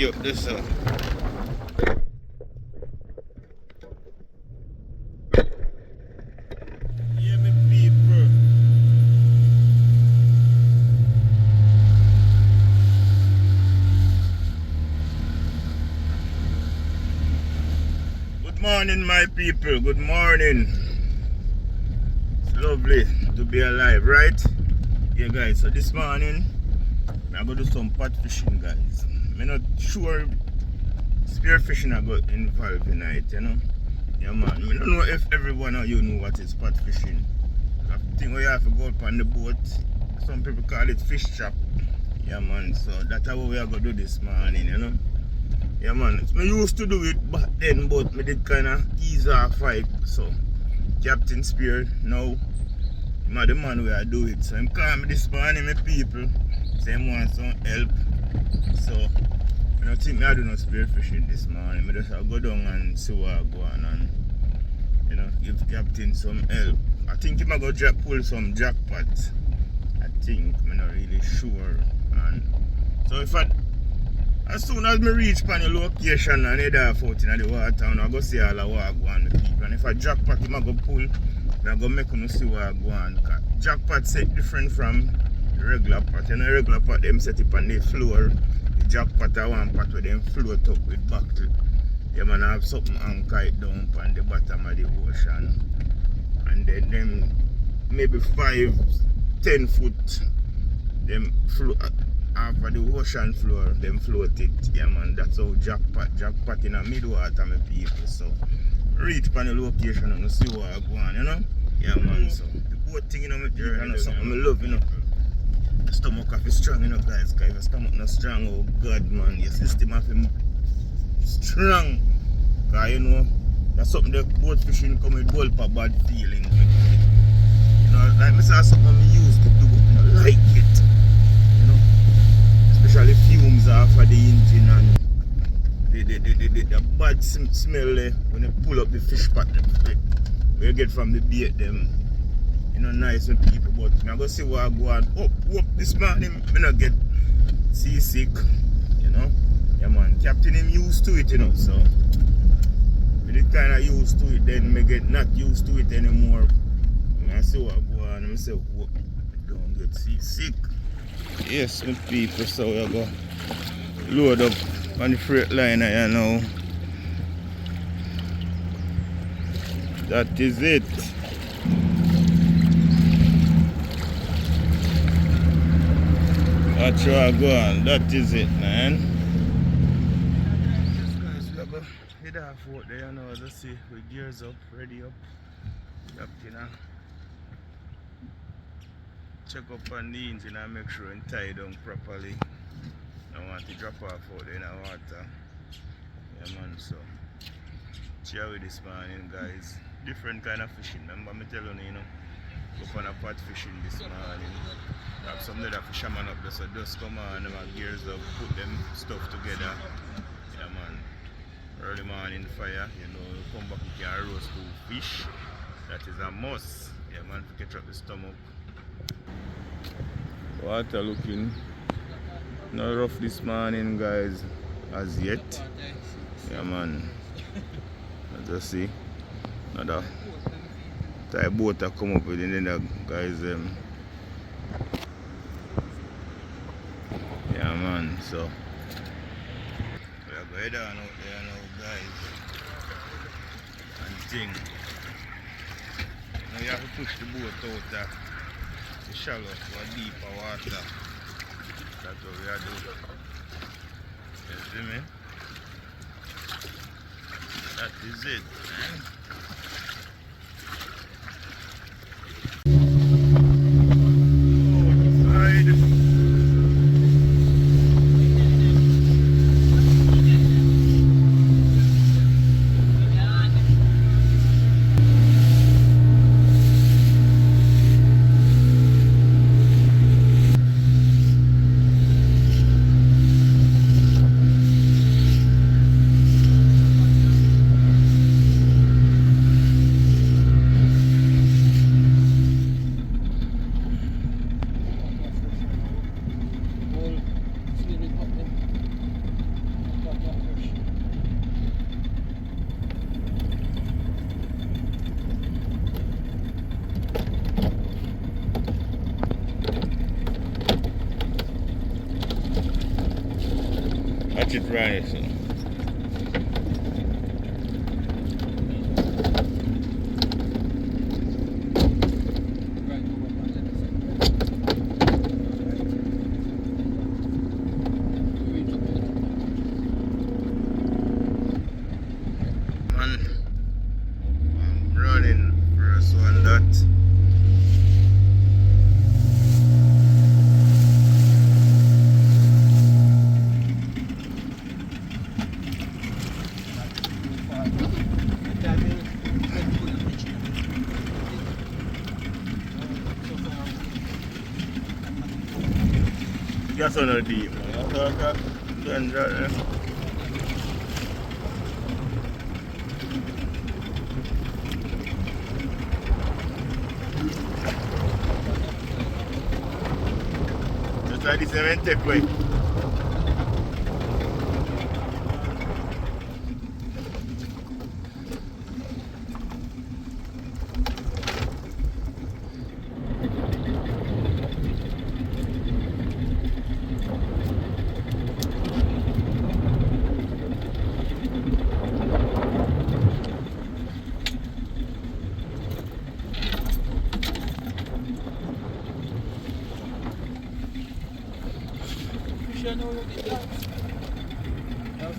up this Yeah, me people. Good morning, my people. Good morning. It's lovely to be alive, right? Yeah, guys. So this morning, I'm gonna do some pot fishing, guys. I'm not sure spearfishing I got involved in it, you know. Yeah, man. I don't know if everyone of you know what is pot fishing. I think we have to go up on the boat. Some people call it fish trap. Yeah, man. So that's how we are gonna do this morning, you know. Yeah, man. I used to do it back then, but I did kind of ease off it. So Captain Spear now, I'm the man where I do it. So I'm calling this morning, my people. Say I want some help. So I don't think I do no spearfishing this morning. I just go down and see what I go on and, you know, give Captain some help. I think he might go pull some jackpot. I think, I'm not really sure. And so if as soon as I reach on the location and head off out in the water, I go see all of what I go on the people. And if I jackpot, I go pull, I go make them see what I go on. Jackpot set different from the regular pot. You know, the regular pot, them set it on the floor. The jackpot are one pot where them float up with buckle. Yeah, man, I have something anchor it down on the bottom of the ocean. And then them maybe 5-10 foot, them float off of the ocean floor, them float it. Yeah, man, that's how jackpot in the mid-water, my people. So reach on the location and see what I go on, you know? Yeah, man, so the boat thing, you know, my people, you know, something I love, you know. The stomach have to be strong, you know, guys, because if your stomach not strong, oh God, man, your system have to be strong. Because, you know, that's something that boat fishing come with bulb for bad feelings. You know, like I saw something I used to do, but I don't like it. You know, especially fumes off of the engine and the bad smell when you pull up the fish pot where you get from the bait them. You know, nice with people, but I'm gonna see what I go on up this morning. I not get seasick, you know. Yeah, man, Captain him used to it, you know, so I did kind of used to it, then I get not used to it anymore. I see what I go on, and I say, whoop, don't get seasick. Yes, my people, so we go load up on the freight liner, you know. That is it. That's where I go on. That is it, man. Yes, guys, we are going to head off out there, you know, let's see, with gears up, ready up. Captain, check up on the engine and make sure it's tied down properly. I want to drop off out there in the water. Yeah, man, so cheer with this morning, guys. Different kind of fishing. Remember me telling you, you know, go on a pot fishing this morning. Have some other fishermen up there, so just come on, them gears up, put them stuff together. Yeah, man. Early morning fire, you know, come back, you can roast 2 fish. That is a must. Yeah, man, to catch up the stomach. Water looking not rough this morning, guys, as yet. Yeah, man. Let's just see. Another type boat that come up with it, then guys. Yeah, man. So we are going down out there now, guys. And thing. Now you have to push the boat out of the shallow or deeper water. That's what we are doing. You see me? That is it, man. it right. So. Man, I'm running first one that. That's on the deep, man. That's just like this, I take away.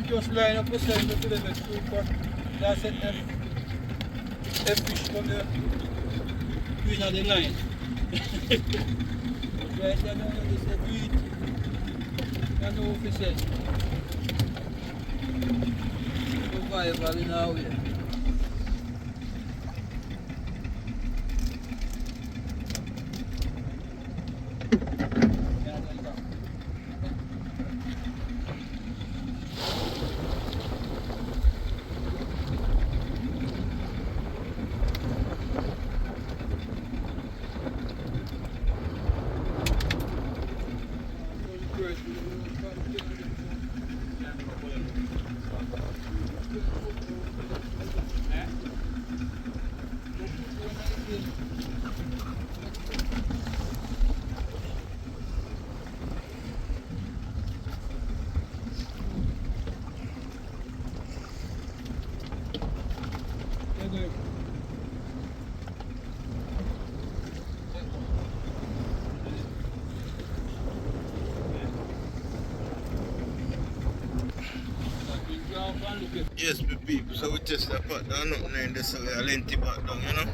Just line up the center to the next super. That's it. F fish from the queen of the line. Right there, now they say breathe. You know what they say. Survival in our way. Yes, my people, so we just that back down, nothing in this, so we are lengthy back down, you know.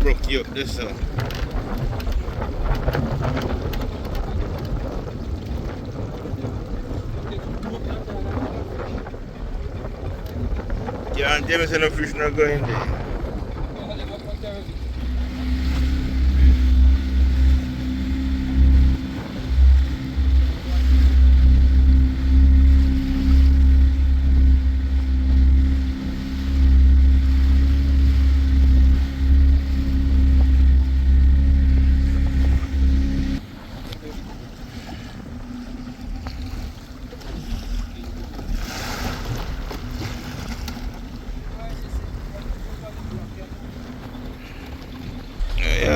Broke you up this yeah, and James and the fish not going there.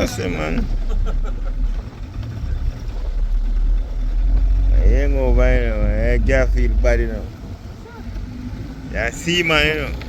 know, say, man. I ain't over, you know, I can't feel bad, you know. Yeah, see, man, you know.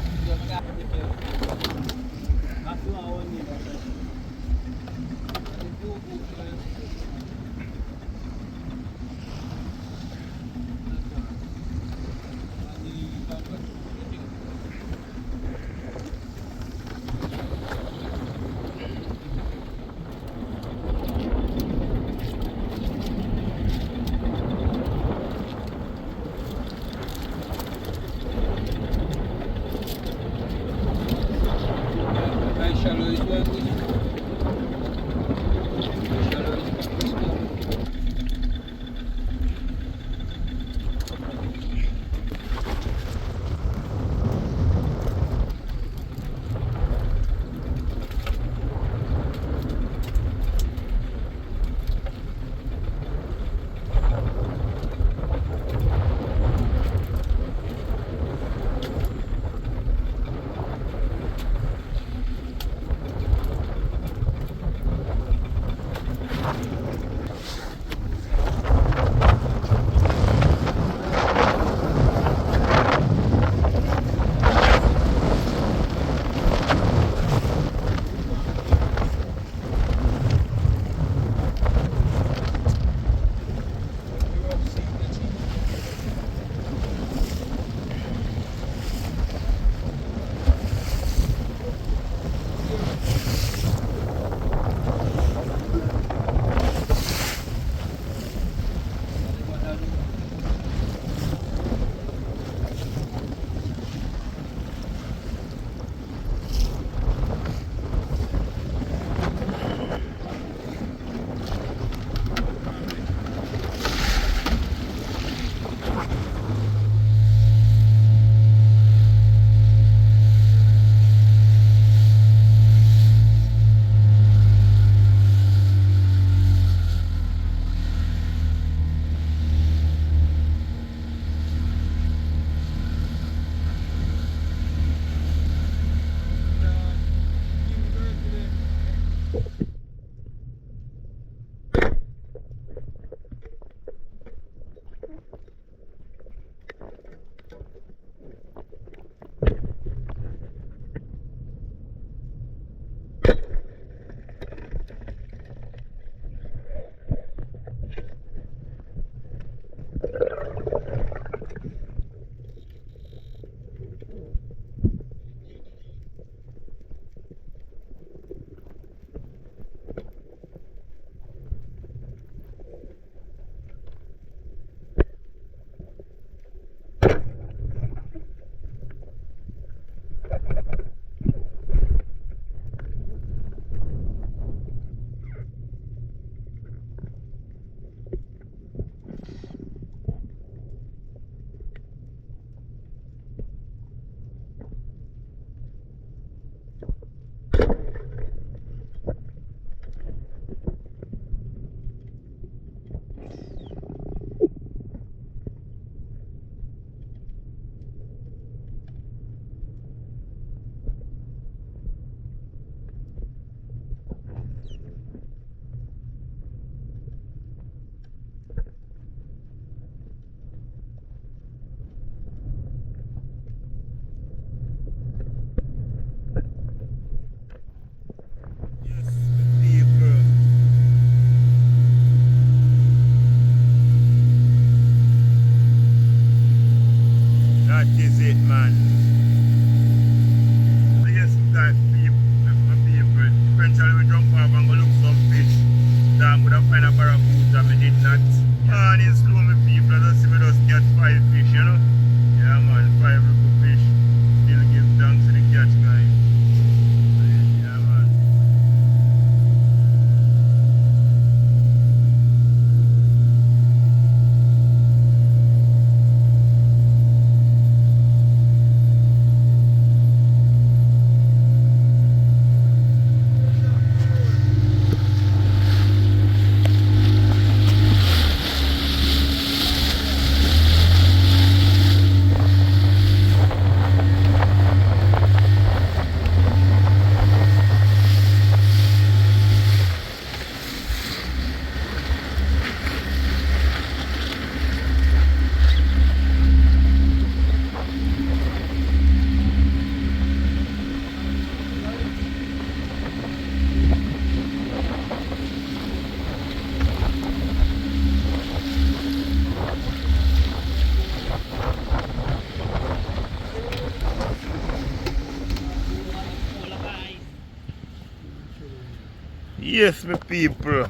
Yes, my people.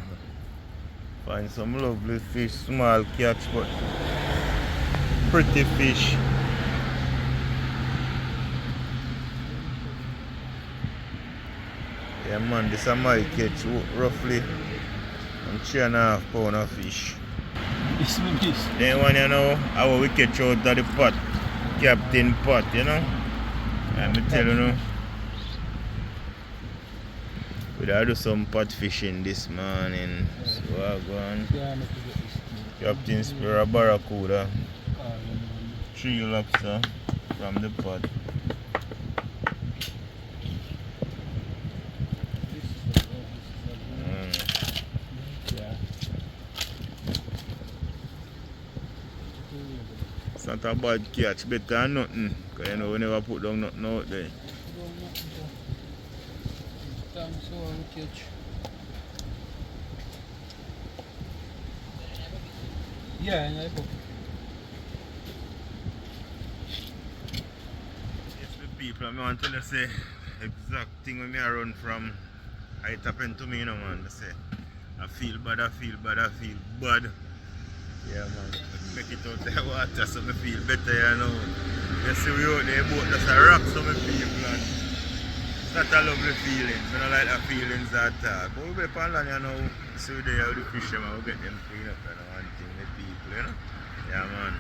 Find some lovely fish, small catch, but pretty fish. Yeah man, this is my catch roughly 3.5 pounds of fish. This one is. Then one you know how we catch out of the pot, captain pot, you know. Let me tell you now. We do some pot fishing this morning. So I go on. Captain Spear Barracuda. 3 lobster from the pot. It's not a bad catch, better than nothing. Because you know we never put down nothing out there. Yeah, I know. Yes, the people, I want to say exact thing when I run from. It happened to me, you know, man. They say, I feel bad. Yeah, man. Make it out the water so I feel better, you know. You see, we out there, boat just a rock so many people. And it's not a lovely feeling. I don't like the feelings at all. But we be on land, you know. See, we there, the fish, we get them clean up and one thing, the people, you know. Yeah, man.